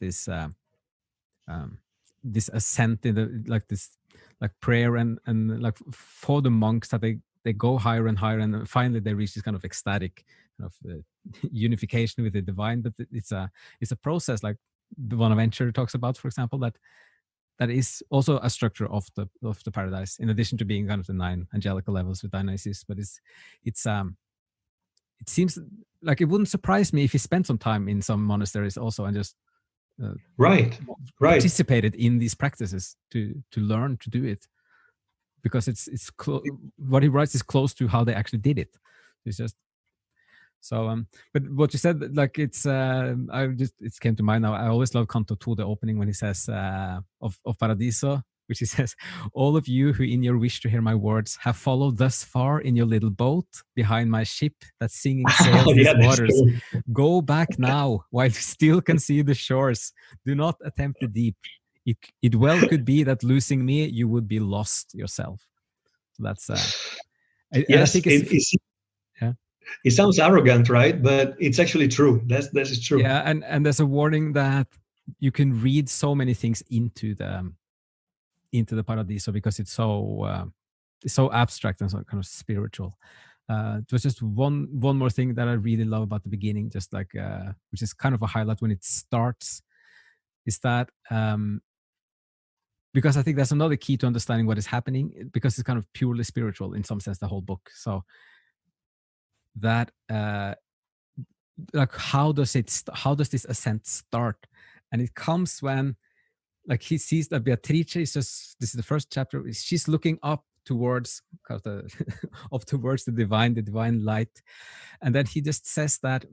um, this ascent in the like this like prayer and like for the monks that they go higher and higher and finally they reach this kind of ecstatic kind of unification with the divine. But it's a process like the Bonaventure talks about, for example, that is also a structure of the paradise in addition to being kind of the nine angelical levels with Dionysus. But it's it seems like it wouldn't surprise me if he spent some time in some monasteries also and just uh, right, right. participated in these practices to learn to do it, because what he writes is close to how they actually did it. It's just So, but what you said, like it came to mind now. I always love Canto 2, the opening when he says of Paradiso, which he says, "All of you who in your wish to hear my words have followed thus far in your little boat behind my ship that singing sails these Yeah, that's waters. true. Go back now while you still can see the shores. Do not attempt the deep. It well could be that losing me, you would be lost yourself." So that's and I Yes, think it's yeah. it sounds arrogant, right? But it's actually true. That is true. Yeah, and there's a warning that you can read so many things into the Paradiso because it's so abstract and so kind of spiritual. It was just one more thing that I really love about the beginning, just like which is kind of a highlight when it starts, is that because I think that's another key to understanding what is happening, because it's kind of purely spiritual in some sense, the whole book. So that like how does this ascent start? And it comes when like he sees that Beatrice is just, this is the first chapter, she's looking up towards kind of the up towards the divine light, and then he just says that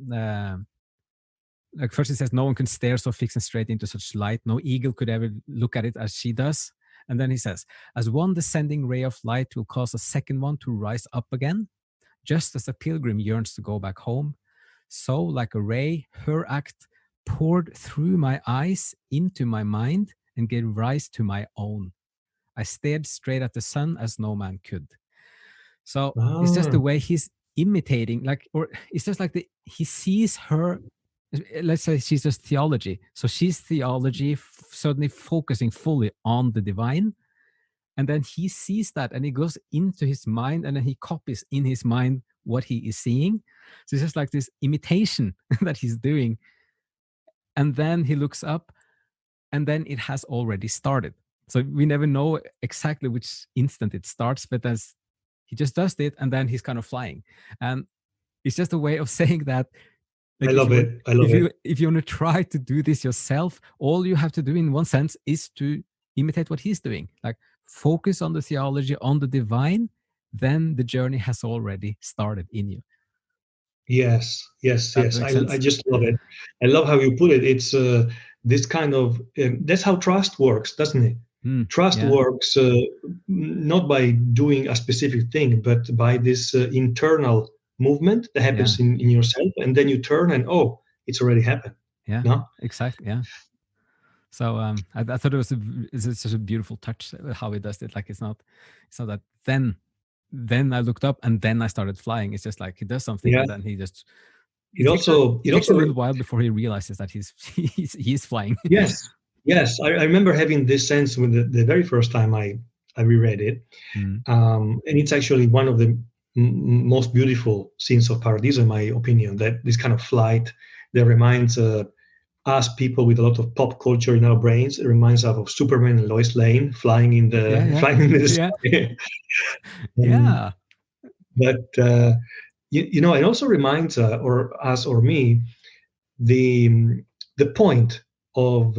like first he says no one can stare so fixed and straight into such light, no eagle could ever look at it as she does. And then he says, as one descending ray of light will cause a second one to rise up again, just as a pilgrim yearns to go back home, so like a ray her act poured through my eyes into my mind and gave rise to my own. I stared straight at the sun as no man could. So it's just Ah, the way he's imitating, like, or it's just like he sees her. Let's say she's just theology. So she's theology, suddenly focusing fully on the divine. And then he sees that and he goes into his mind and then he copies in his mind what he is seeing. So it's just like this imitation that he's doing. And then he looks up and then it has already started. So we never know exactly which instant it starts, but as he just does it and then he's kind of flying. And it's just a way of saying that, I like, love it. I love it. if you want to try to do this yourself, all you have to do in one sense is to imitate what he's doing, like focus on the theology, on the divine, then the journey has already started in you. Yes, yes, That yes. makes I sense. just love it. I love how you put it. It's this kind of that's how trust works, doesn't it? Trust Yeah, works not by doing a specific thing, but by this internal movement that yeah, happens in yourself, and then you turn and oh, it's already happened. yeah, No? exactly, yeah. So I thought it's such a beautiful touch how he does it. Like it's not that then I looked up and then I started flying. It's just like he does something Yeah. and then he just It it takes a also little while before he realizes that he's flying. yes, yes. I remember having this sense when the very first time I reread it. Mm. And it's actually one of the most beautiful scenes of Paradiso, in my opinion. That this kind of flight that reminds us people with a lot of pop culture in our brains. It reminds us of Superman and Lois Lane flying in the Yeah, flying in the yeah, sky. um, yeah, but you know, it also reminds or us or me the the point of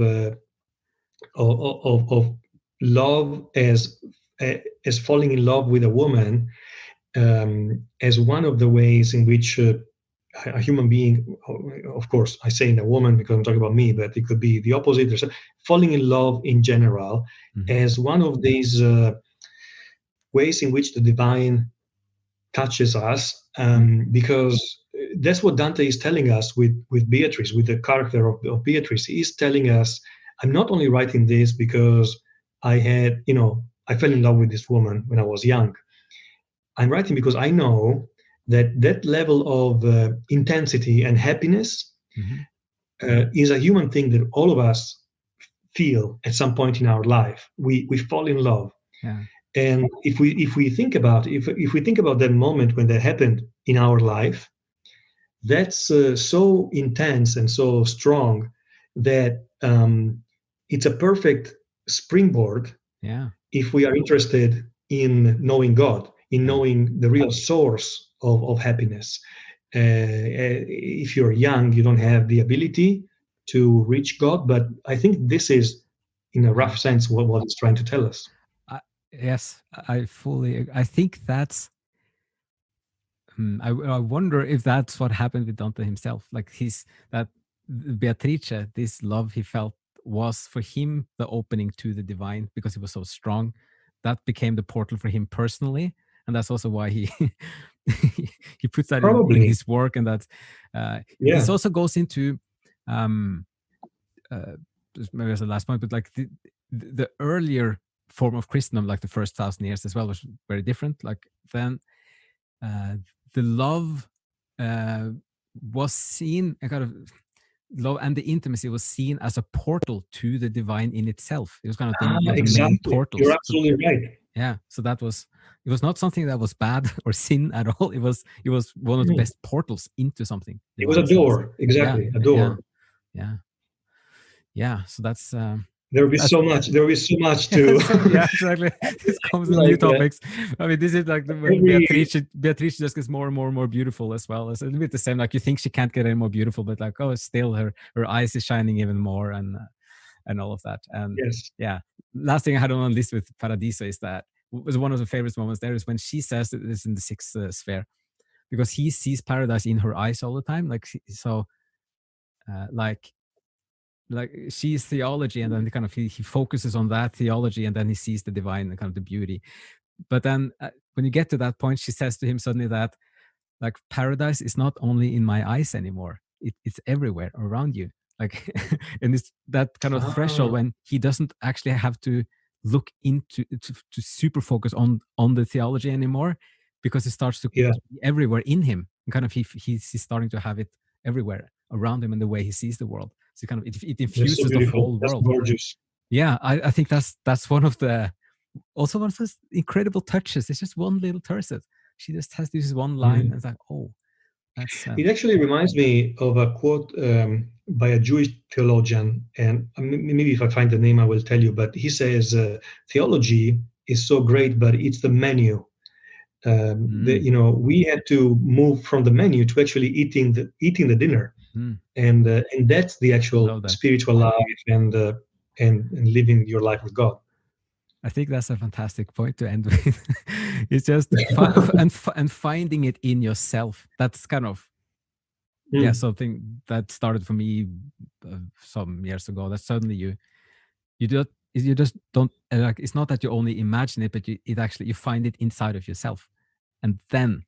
of love as falling in love with a woman as one of the ways in which a human being, of course, I say in a woman because I'm talking about me, but it could be the opposite. There's falling in love in general hmm, as one of these ways in which the divine touches us, hmm, because that's what Dante is telling us with Beatrice, with the character of Beatrice. He's telling us, I'm not only writing this because I had, you know, I fell in love with this woman when I was young. I'm writing because I know that that level of intensity and happiness hmm, is a human thing that all of us feel at some point in our life. We fall in love, yeah, and if we think about that moment when that happened in our life, that's so intense and so strong that it's a perfect springboard yeah, if we are interested in knowing God, in yeah. knowing the real source of happiness. If you're young, you don't have the ability to reach God, but I think this is, in a Yeah. rough sense, what it's trying to tell us. I, yes, I fully. I think that's I wonder if that's what happened with Dante himself. Like that Beatrice, this love he felt was for him the opening to the divine because he was so strong. That became the portal for him personally, and that's also why he he puts that in Probably. his work. And that this Yeah. also goes into maybe as the last point, but like the earlier form of Christendom, like the first 1,000 years as well, was very different. Like then the love was seen, a kind of love and the intimacy was seen as a portal to the divine in itself. It was kind of one of the main Exactly. You're portals. So, absolutely right. yeah, so that was, it was not something that was bad or sin at all. It was one of the Mm. best portals into something It was a divine. So that's, door. yeah, Exactly. A yeah, door. yeah, yeah. So that's There will be that's so much. There will be so much yeah, to so, yeah, exactly. This comes with new like topics. I mean, this is like when every. Beatrice just gets more and more and more beautiful as well. It's a little bit the same. Like you think she can't get any more beautiful, but like, oh, still her eyes is shining even more, and all of that. And Yes. yeah, last thing I had on this with Paradiso is that was one of the favorite moments there is when she says that it's in the sixth sphere, because he sees paradise in her eyes all the time. Like so, like she's theology, and then kind of he focuses on that theology, and then he sees the divine and kind of the beauty. But then when you get to that point, she says to him suddenly that like paradise is not only in my eyes anymore, it's everywhere around you. Like and it's that kind of threshold Ah, when he doesn't actually have to look into to super focus on the theology anymore, because it starts to yeah. be everywhere in him, and kind of he's starting to have it everywhere around him in the way he sees the world. So kind of it That's so infuses the beautiful. whole That's world. gorgeous. Yeah, I think that's one of the, also one of those incredible touches. It's just one little tercet. She just has this one line, and Mm. it's like, oh, that's It actually reminds me of a quote by a Jewish theologian, and maybe if I find the name, I will tell you. But he says theology is so great, but it's the menu. We had to move from the menu to actually eating the dinner, mm, and that's the I actual love that. spiritual life and living your life with God. I think that's a fantastic point to end with. It's just and finding it in yourself. That's kind of, yeah, Mm. something that started for me some years ago. That suddenly you just don't like. It's not that you only imagine it, but it actually you find it inside of yourself, and then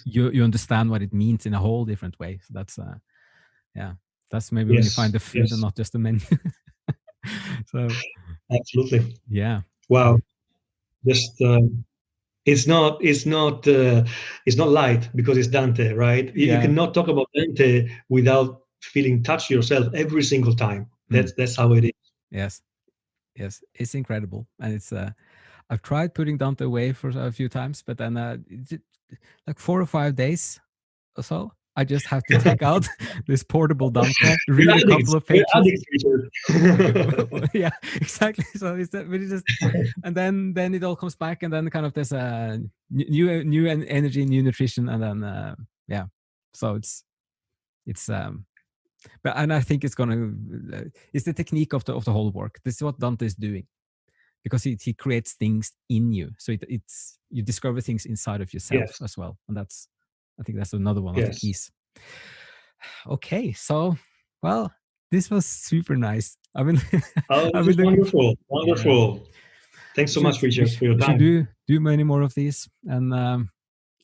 you understand what it means in a whole different way. So that's yeah, that's maybe when you find Yes, the food and yes, not just the menu. So absolutely. yeah, Wow, just it's not light because it's Dante, right? You yeah. cannot talk about Dante without feeling touched yourself every single time. Mm, That's how it is. yes, yes, it's incredible, and it's I've tried putting Dante away for a few times, but then like 4 or 5 days or so, I just have to take out this portable Dante, We're read a couple addicts. of We're pages. addicts, Richard. Yeah, exactly. So it's that, but it's just, and then it all comes back, and then kind of there's a new energy, new nutrition, and then yeah. So it's but and I think it's gonna it's the technique of the whole work. This is what Dante is doing, because he creates things in you, so it's you discover things inside of yourself Yes, as well, and that's, I think that's another one of the yes. keys. Okay, so well, this was super nice. I mean, Oh, I've this been is looking for, wonderful, yeah, wonderful. Thanks so much, Richard, for your we should time. do many more of these, and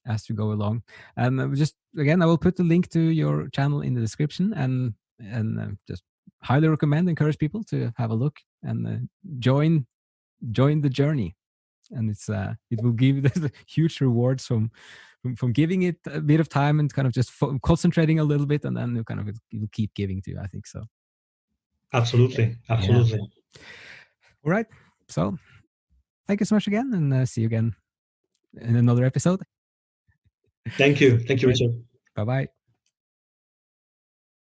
as we go along, and just again I will put the link to your channel in the description, and just highly recommend, encourage people to have a look and join the journey. And it's it will give you the huge rewards from giving it a bit of time and kind of just concentrating a little bit, and then you kind of you'll keep giving to you, I think so. Absolutely, Yeah. absolutely. All right, so thank you so much again, and see you again in another episode. Thank you, All right, Richard. bye bye.